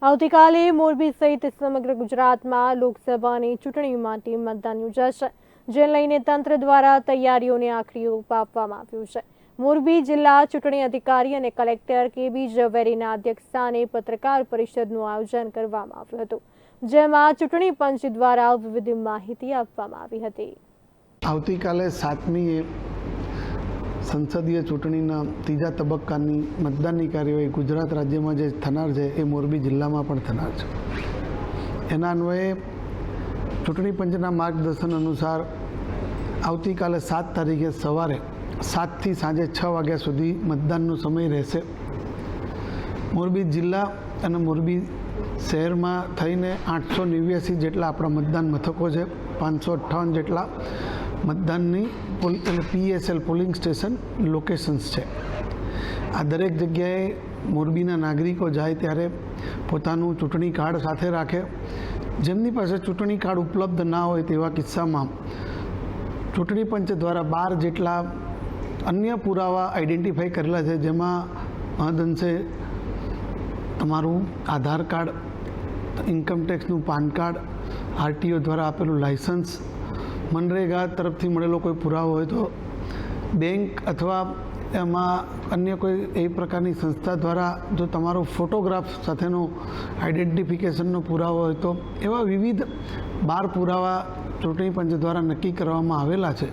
આવતીકાલે મોરબી સહિત સમગ્ર ગુજરાતમાં લોકસભાની ચૂંટણી માટે મતદાન યોજાશે, જે લઈને તંત્ર દ્વારા તૈયારીઓને આખરી ઓપ આપવામાં આવ્યું છે। મોરબી જિલ્લા ચૂંટણી અધિકારી અને કલેક્ટર કે.બી. ઝવેરીના અધ્યક્ષસ્થાને પત્રકાર પરિષદનું આયોજન કરવામાં આવ્યું હતું, જેમાં ચૂંટણી પંચ દ્વારા વિવિધ માહિતી આપવામાં આવી હતી। આવતીકાલે 7મી સંસદીય ચૂંટણીના ત્રીજા તબક્કાની મતદાનની કાર્યવાહી ગુજરાત રાજ્યમાં જે થનાર છે એ મોરબી જિલ્લામાં પણ થનાર છે। એના અન્વયે ચૂંટણી પંચના માર્ગદર્શન અનુસાર આવતીકાલે 7 તારીખે સવારે 7થી સાંજે 6 વાગ્યા સુધી મતદાનનો સમય રહેશે। મોરબી જિલ્લા અને મોરબી શહેરમાં થઈને 889 જેટલા આપણા મતદાન મથકો છે, 558 જેટલા મતદાનની PSL પોલિંગ સ્ટેશન લોકેશન્સ છે। આ દરેક જગ્યાએ મોરબીના નાગરિકો જાય ત્યારે પોતાનું ચૂંટણી કાર્ડ સાથે રાખે। જેમની પાસે ચૂંટણી કાર્ડ ઉપલબ્ધ ના હોય તેવા કિસ્સામાં ચૂંટણી પંચ દ્વારા 12 જેટલા અન્ય પુરાવા આઈડેન્ટિફાઈ કરેલા છે, જેમાં મહદઅંશે તમારું આધાર કાર્ડ, ઇન્કમટેક્સનું પાન કાર્ડ, RTO દ્વારા આપેલું લાયસન્સ, મનરેગા તરફથી મળેલો કોઈ પુરાવો હોય તો, બેંક અથવા એમાં અન્ય કોઈ એ પ્રકારની સંસ્થા દ્વારા જો તમારો ફોટોગ્રાફ સાથેનો આઈડેન્ટિફિકેશનનો પુરાવો હોય તો, એવા વિવિધ 12 પુરાવા ચૂંટણી પંચ દ્વારા નક્કી કરવામાં આવેલા છે।